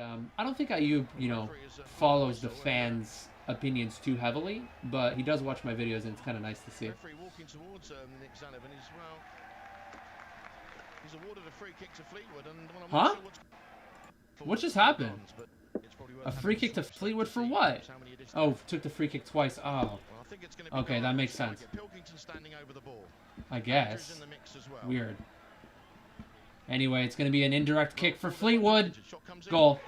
I don't think Ayub, follows the fans' opinions too heavily, but he does watch my videos, and it's kind of nice to see. Referee walking towards Nick Tzanev, and he's awarded a free kick to Fleetwood. And Huh? What just happened? A free kick to Fleetwood for what? Oh, took the free kick twice. Oh. Okay, that makes sense. I guess. Weird. Anyway, it's going to be an indirect kick for Fleetwood. Goal.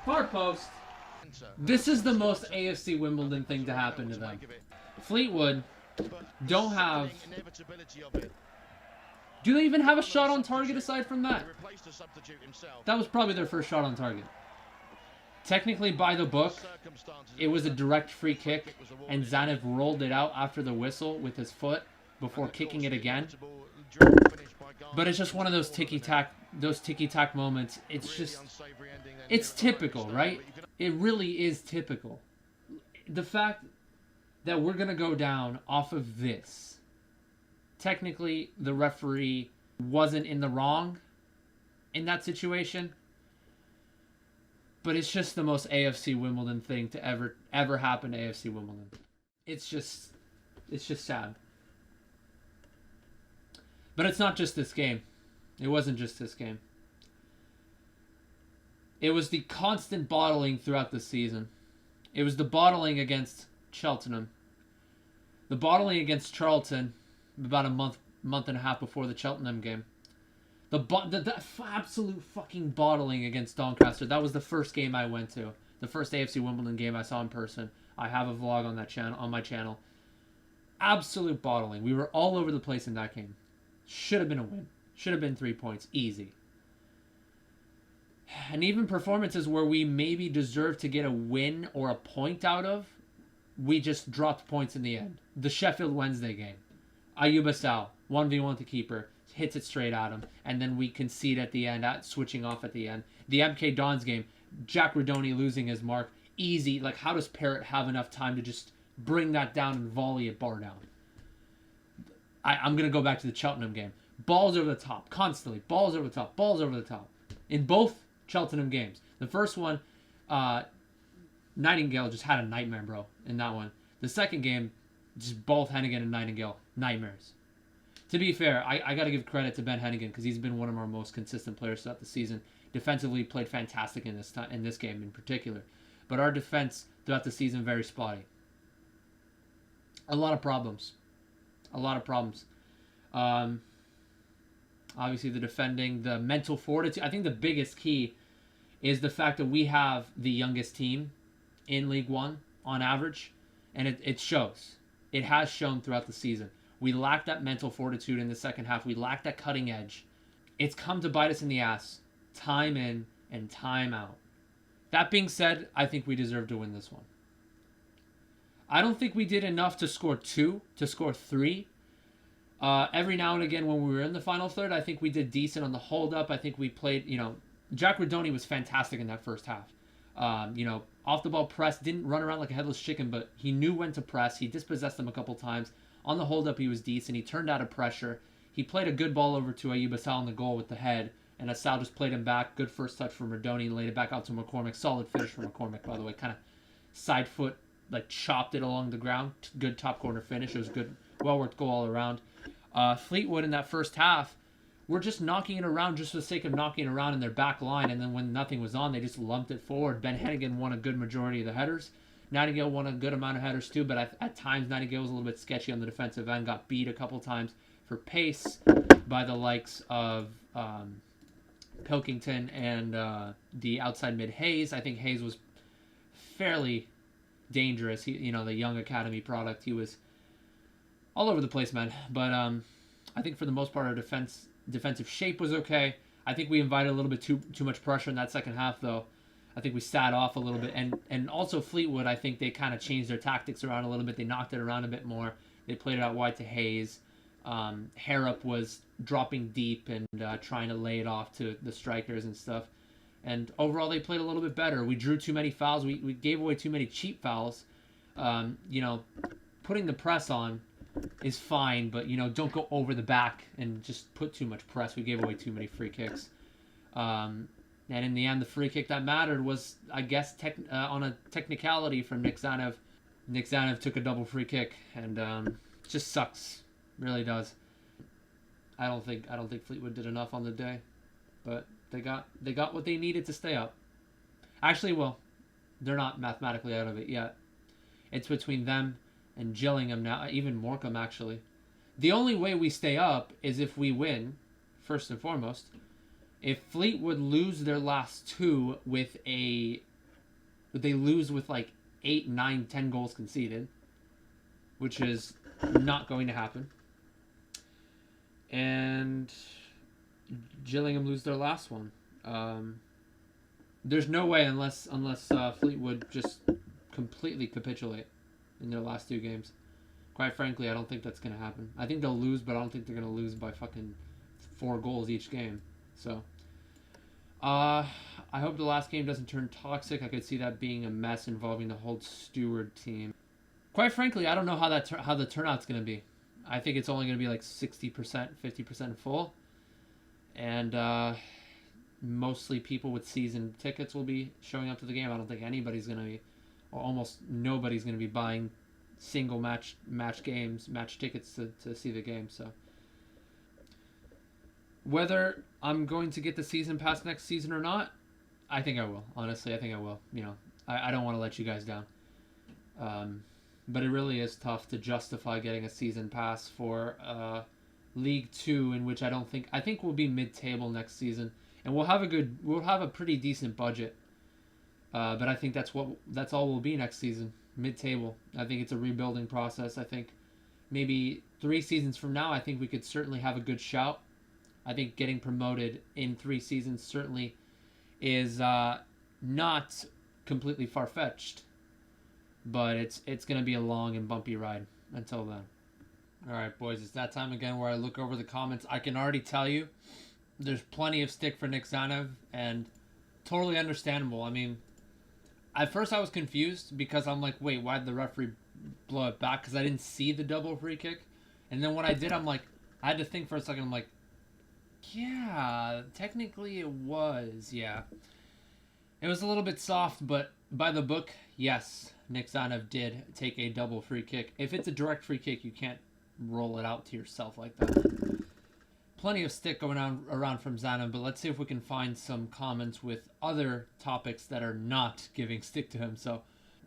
Far post. This is the most AFC Wimbledon thing to happen to them. Fleetwood don't have... Do they even have a shot on target aside from that? That was probably their first shot on target. Technically, by the book, it was a direct free kick, and Tzanev rolled it out after the whistle with his foot before kicking it again. But it's just one of those ticky-tack moments. It's typical, right? It really is typical. The fact that we're going to go down off of this. Technically, the referee wasn't in the wrong in that situation. But it's just the most AFC Wimbledon thing to ever happen to AFC Wimbledon. It's just sad. But it's not just this game. It wasn't just this game. It was the constant bottling throughout the season. It was the bottling against Cheltenham. The bottling against Charlton about a month and a half before the Cheltenham game. The absolute fucking bottling against Doncaster. That was the first game I went to. The first AFC Wimbledon game I saw in person. I have a vlog on that channel, on my channel. Absolute bottling. We were all over the place in that game. Should have been a win. Should have been 3 points. Easy. And even performances where we maybe deserved to get a win or a point out of, we just dropped points in the end. The Sheffield Wednesday game. Ayub Assal, 1v1 with the keeper, hits it straight at him, and then we concede at the end, switching off at the end. The MK Dons game, Jack Redoni losing his mark, easy. Like, how does Parrott have enough time to just bring that down and volley it bar down? I'm going to go back to the Cheltenham game. Balls over the top, constantly. Balls over the top, balls over the top. In both Cheltenham games. The first one, Nightingale just had a nightmare, bro, in that one. The second game, just both Hennigan and Nightingale, nightmares. To be fair, I got to give credit to Ben Hennigan because he's been one of our most consistent players throughout the season. Defensively, played fantastic in this game in particular. But our defense throughout the season, very spotty. A lot of problems. A lot of problems. Obviously, the defending, the mental fortitude. I think the biggest key is the fact that we have the youngest team in League One on average. And it shows. It has shown throughout the season. We lacked that mental fortitude in the second half. We lacked that cutting edge. It's come to bite us in the ass time in and time out. That being said, I think we deserve to win this one. I don't think we did enough to score 2, to score 3. Every now and again when we were in the final third, I think we did decent on the hold-up. I think we played, Jack Redoni was fantastic in that first half. Off the ball press, didn't run around like a headless chicken, but he knew when to press. He dispossessed them a couple times. On the hold-up, he was decent. He turned out of pressure. He played a good ball over to Ayub Assal in the goal with the head, and Assal just played him back. Good first touch from Redoni and laid it back out to McCormick. Solid finish from McCormick, by the way. Kind of side foot, chopped it along the ground. Good top corner finish. It was good, well-worked goal all around. Fleetwood in that first half, we're just knocking it around just for the sake of knocking it around in their back line, and then when nothing was on, they just lumped it forward. Ben Hennigan won a good majority of the headers. Nightingale won a good amount of headers too, but at times Nightingale was a little bit sketchy on the defensive end, got beat a couple times for pace by the likes of Pilkington and the outside mid Hayes. I think Hayes was fairly dangerous. He, the young academy product. He was all over the place, man. But I think for the most part, our defensive shape was okay. I think we invited a little bit too much pressure in that second half, though. I think we sat off a little bit. And also Fleetwood, I think they kind of changed their tactics around a little bit. They knocked it around a bit more. They played it out wide to Hayes. Harrop was dropping deep and trying to lay it off to the strikers and stuff. And overall, they played a little bit better. We drew too many fouls. We gave away too many cheap fouls. Putting the press on is fine, but don't go over the back and just put too much press. We gave away too many free kicks. And in the end, the free kick that mattered was, I guess, on a technicality from Nick Tzanev. Nick Tzanev took a double free kick, and it just sucks. Really does. I don't think Fleetwood did enough on the day, but they got what they needed to stay up. Actually, well, they're not mathematically out of it yet. It's between them and Gillingham now, even Morecambe actually. The only way we stay up is if we win, first and foremost. If Fleetwood lose their last two they lose with like 8, 9, 10 goals conceded, which is not going to happen. And Gillingham lose their last one. There's no way unless Fleetwood just completely capitulate in their last two games. Quite frankly, I don't think that's going to happen. I think they'll lose, but I don't think they're going to lose by fucking 4 goals each game. So, I hope the last game doesn't turn toxic. I could see that being a mess involving the whole Steward team. Quite frankly, I don't know how the turnout's going to be. I think it's only going to be like 60%, 50% full. And mostly people with season tickets will be showing up to the game. I don't think anybody's going to be, or almost nobody's going to be buying single match tickets to see the game. So whether I'm going to get the season pass next season or not, I think I will. Honestly, I think I will. I don't want to let you guys down. But it really is tough to justify getting a season pass for League 2, in which I think we'll be mid-table next season, and we'll have a pretty decent budget. But I think that's all we'll be next season, mid-table. I think it's a rebuilding process. I think maybe 3 seasons from now, I think we could certainly have a good shout. I think getting promoted in 3 seasons certainly is not completely far-fetched, but it's going to be a long and bumpy ride until then. All right, boys, it's that time again where I look over the comments. I can already tell you there's plenty of stick for Nick Tzanev, and totally understandable. I mean, at first I was confused because I'm like, wait, why did the referee blow it back? Because I didn't see the double free kick. And then when I did, I'm like, I had to think for a second. I'm like, yeah, technically it was, yeah. It was a little bit soft, but by the book, yes, Nick Tzanev did take a double free kick. If it's a direct free kick, you can't roll it out to yourself like that. Plenty of stick going on around from Tzanev, but let's see if we can find some comments with other topics that are not giving stick to him. So,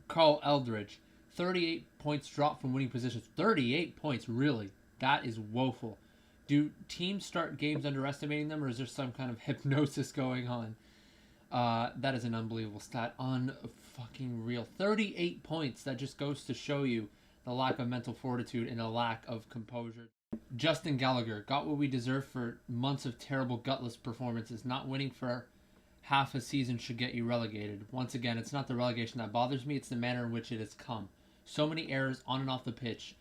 Carl Eldridge, 38 points dropped from winning positions. 38 points, really? That is woeful. Do teams start games underestimating them, or is there some kind of hypnosis going on? That is an unbelievable stat. Unfucking real. 38 points. That just goes to show you the lack of mental fortitude and a lack of composure. Justin Gallagher, got what we deserve for months of terrible, gutless performances. Not winning for half a season should get you relegated. Once again, it's not the relegation that bothers me, it's the manner in which it has come. So many errors on and off the pitch.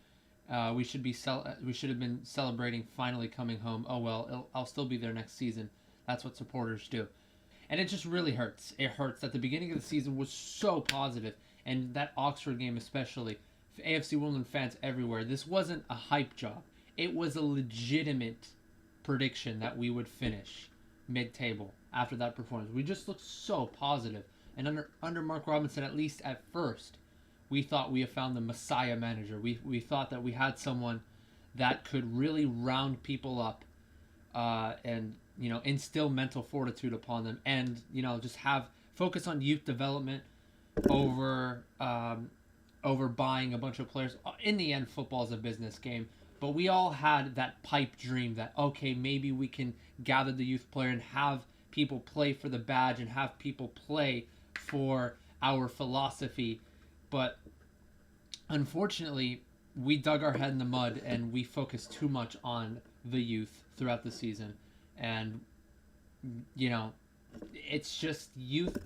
We should have been celebrating finally coming home. Oh well, I'll still be there next season. That's what supporters do. And it just really hurts. It hurts that the beginning of the season was so positive, and that Oxford game especially. AFC Wimbledon fans everywhere. This wasn't a hype job. It was a legitimate prediction that we would finish mid-table after that performance. We just looked so positive. And under Mark Robinson, at least at first, we thought we had found the Messiah manager. We thought that we had someone that could really round people up and instill mental fortitude upon them, and just have focus on youth development over buying a bunch of players. In the end, football is a business game, but we all had that pipe dream that, okay, maybe we can gather the youth player and have people play for the badge and have people play for our philosophy. But unfortunately, we dug our head in the mud and we focused too much on the youth throughout the season. And, it's just youth.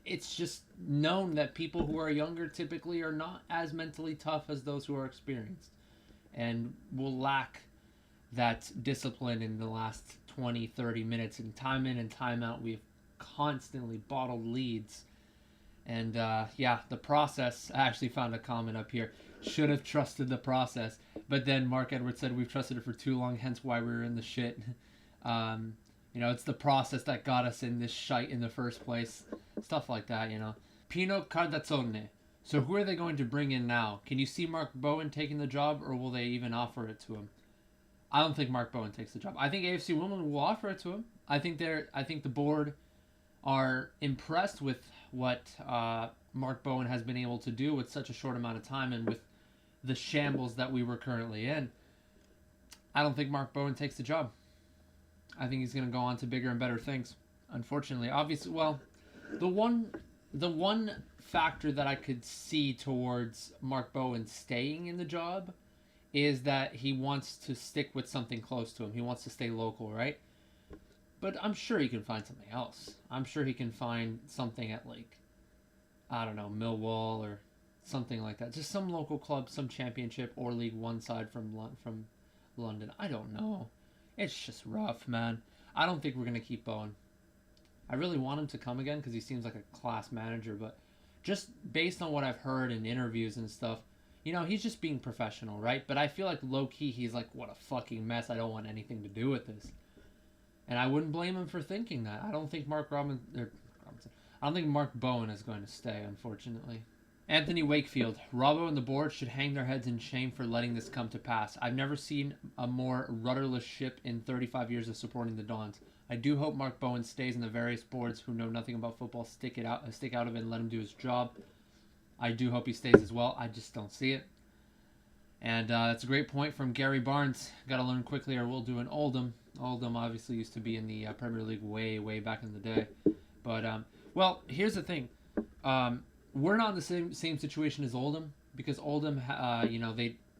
It's just known that people who are younger typically are not as mentally tough as those who are experienced, and will lack that discipline in the last 20, 30 minutes. And time in and time out, we've constantly bottled leads. And the process, I actually found a comment up here. Should have trusted the process. But then Mark Edwards said we've trusted it for too long, hence why we were in the shit. It's the process that got us in this shite in the first place. Stuff like that, Pino Cardazzone. So who are they going to bring in now? Can you see Mark Bowen taking the job, or will they even offer it to him? I don't think Mark Bowen takes the job. I think AFC Wimbledon will offer it to him. I think the board are impressed with what Mark Bowen has been able to do with such a short amount of time and with the shambles that we were currently in. I don't think Mark Bowen takes the job. I think he's going to go on to bigger and better things. Unfortunately, obviously, the one factor that I could see towards Mark Bowen staying in the job is that he wants to stick with something close to him. He wants to stay local, right? But I'm sure he can find something else. I'm sure he can find something at Millwall or something like that. Just some local club, some championship or League One side from London. I don't know. It's just rough, man. I don't think we're going to keep Bowen. I really want him to come again because he seems like a class manager, but just based on what I've heard in interviews and stuff, he's just being professional, right? But I feel like low-key he's like, what a fucking mess. I don't want anything to do with this. And I wouldn't blame him for thinking that. I don't think Mark Bowen is going to stay, unfortunately. Anthony Wakefield. Robbo and the board should hang their heads in shame for letting this come to pass. I've never seen a more rudderless ship in 35 years of supporting the Dons. I do hope Mark Bowen stays and the various boards who know nothing about football stick out of it and let him do his job. I do hope he stays as well. I just don't see it. And that's a great point from Gary Barnes. Got to learn quickly or we'll do an Oldham. Oldham obviously used to be in the Premier League way, way back in the day. But, here's the thing. We're not in the same situation as Oldham because Oldham,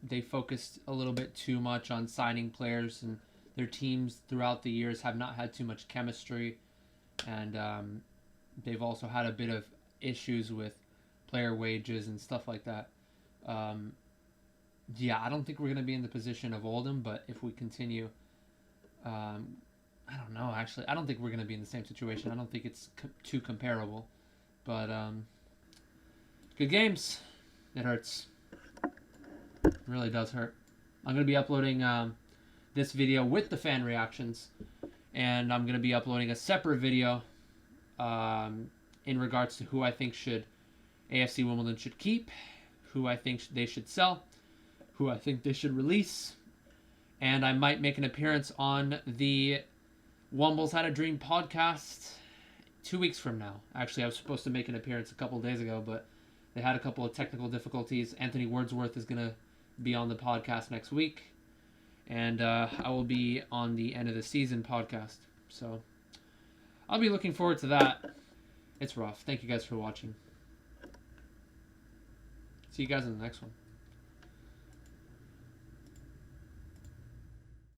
they focused a little bit too much on signing players, and their teams throughout the years have not had too much chemistry, and they've also had a bit of issues with player wages and stuff like that. I don't think we're going to be in the position of Oldham, but if we continue, I don't know, actually. I don't think we're going to be in the same situation. I don't think it's too comparable, but good games. It hurts. It really does hurt. I'm going to be uploading this video with the fan reactions, and I'm going to be uploading a separate video in regards to who I think AFC Wimbledon should keep, who I think they should sell, who I think they should release, and I might make an appearance on the Wumbles Had a Dream podcast 2 weeks from now. Actually, I was supposed to make an appearance a couple days ago, but they had a couple of technical difficulties. Anthony Wordsworth is going to be on the podcast next week, and I will be on the end of the season podcast. So I'll be looking forward to that. It's rough. Thank you guys for watching. See you guys in the next one.